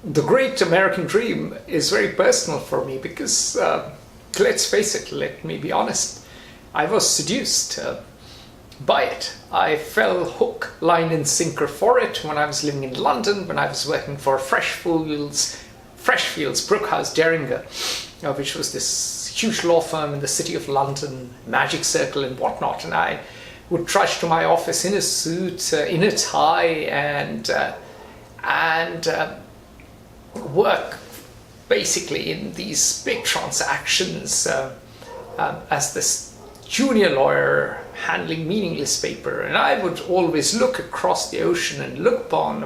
The great American dream is very personal for me because, let's face it, let me be honest, I was seduced by it. I fell hook, line and sinker for it when I was living in London, when I was working for Freshfields, Brookhouse, Deringer, which was this huge law firm in the city of London, Magic Circle and whatnot. And I would trudge to my office in a suit, in a tie, and work basically in these big transactions as this junior lawyer handling meaningless paper. And I would always look across the ocean and look upon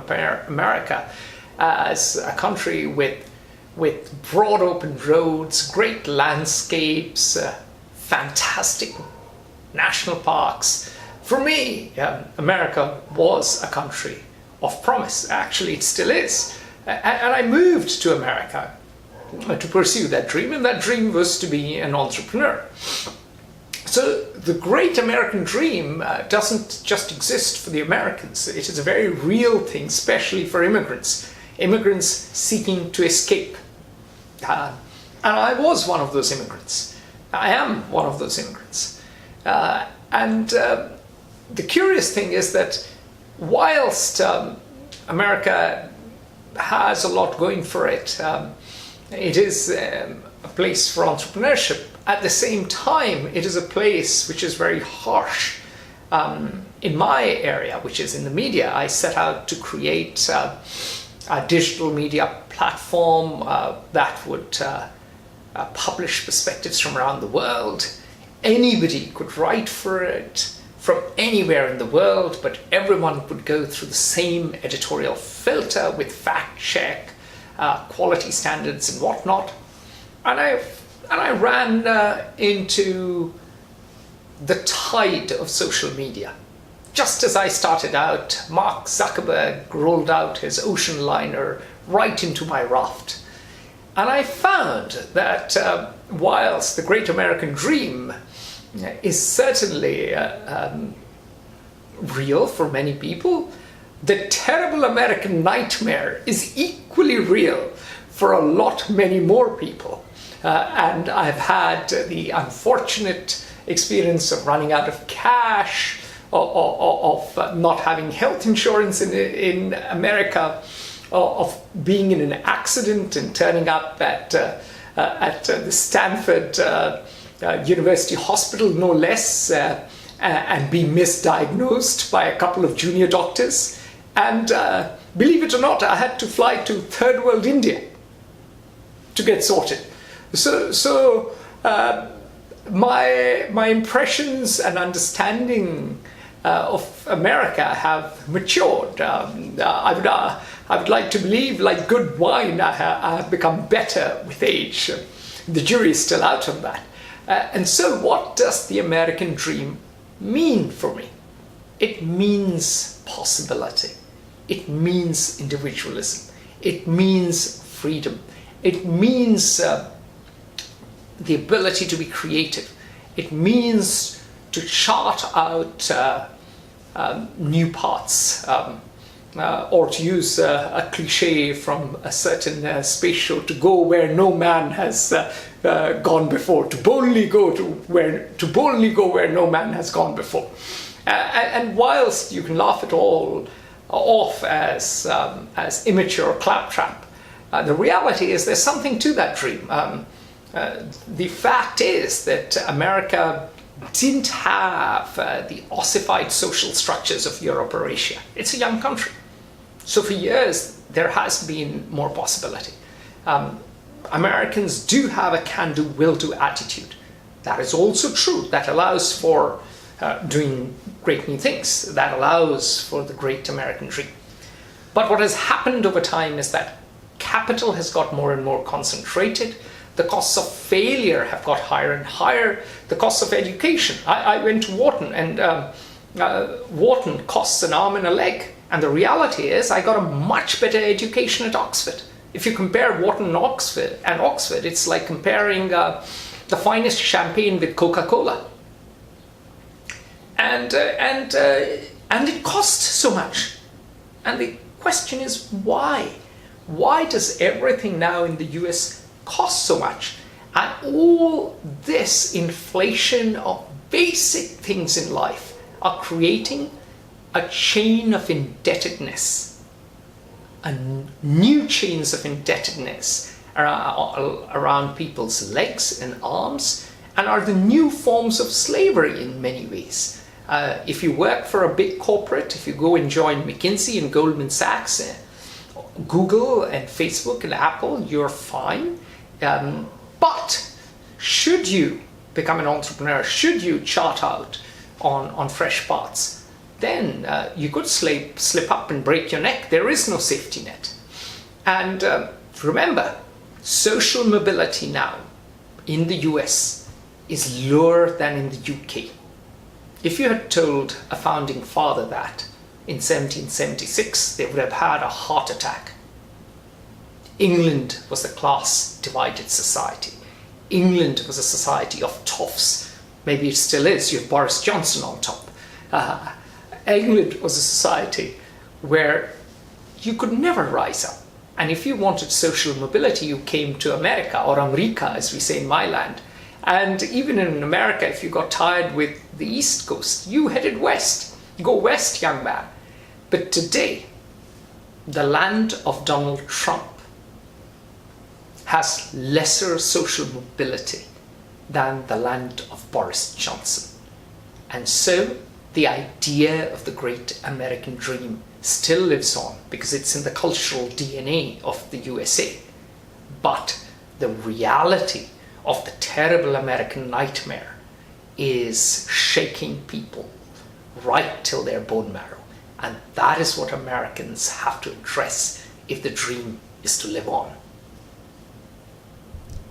America as a country with broad open roads, great landscapes, fantastic national parks. For me, America was a country of promise. Actually, it still is. And I moved to America to pursue that dream, and that dream was to be an entrepreneur. So the great American dream doesn't just exist for the Americans. It is a very real thing, especially for immigrants seeking to escape. And I was one of those immigrants. I am one of those immigrants. And the curious thing is that whilst America has a lot going for it, it is a place for entrepreneurship. At the same time, it is a place which is very harsh. In my area, which is in the media, I set out to create a digital media platform that would publish perspectives from around the world. Anybody could write for it from anywhere in the world, but everyone would go through the same editorial filter with fact check, quality standards and whatnot. And I ran into the tide of social media. Just as I started out, Mark Zuckerberg rolled out his ocean liner right into my raft. And I found that whilst the great American dream is certainly real for many people, the terrible American nightmare is equally real for a lot many more people. And I've had the unfortunate experience of running out of cash, of not having health insurance in America, of being in an accident and turning up at the Stanford University Hospital, no less, and be misdiagnosed by a couple of junior doctors. And believe it or not, I had to fly to third world India to get sorted. So my impressions and understanding of America have matured. I would like to believe, like good wine, I have become better with age. The jury is still out on that. And so what does the American dream mean for me? It means possibility. It means individualism. It means freedom. It means the ability to be creative. It means to chart out new paths, or to use a cliche from a certain space show, to go where no man has gone before, to boldly go where no man has gone before. And whilst you can laugh it all off as immature claptrap, the reality is there's something to that dream. The fact is that America didn't have the ossified social structures of Europe or Asia. It's a young country. So for years, there has been more possibility. Americans do have a can-do, will-do attitude. That is also true. That allows for doing great new things. That allows for the great American dream. But what has happened over time is that capital has got more and more concentrated. The costs of failure have got higher and higher. The costs of education. I went to Wharton, and Wharton costs an arm and a leg. And the reality is I got a much better education at Oxford. If you compare Wharton and Oxford, it's like comparing the finest champagne with Coca-Cola. And it costs so much. And the question is why? Why does everything now in the US cost so much? And all this inflation of basic things in life are creating a chain of indebtedness, new chains of indebtedness around people's legs and arms, and are the new forms of slavery in many ways. If you work for a big corporate, if you go and join McKinsey and Goldman Sachs, Google and Facebook and Apple, you're fine. But should you become an entrepreneur, should you chart out on fresh paths, then you could slip up and break your neck. There is no safety net. And remember, social mobility now in the US is lower than in the UK. If you had told a founding father that in 1776, they would have had a heart attack. England was a class-divided society. England was a society of toffs. Maybe it still is. You have Boris Johnson on top. England was a society where you could never rise up. And if you wanted social mobility, you came to America, or America, as we say in my land. And even in America, if you got tired with the East Coast, you headed west. Go west, young man. But today, the land of Donald Trump has lesser social mobility than the land of Boris Johnson. And so the idea of the great American dream still lives on because it's in the cultural DNA of the USA. But the reality of the terrible American nightmare is shaking people right till their bone marrow. And that is what Americans have to address if the dream is to live on.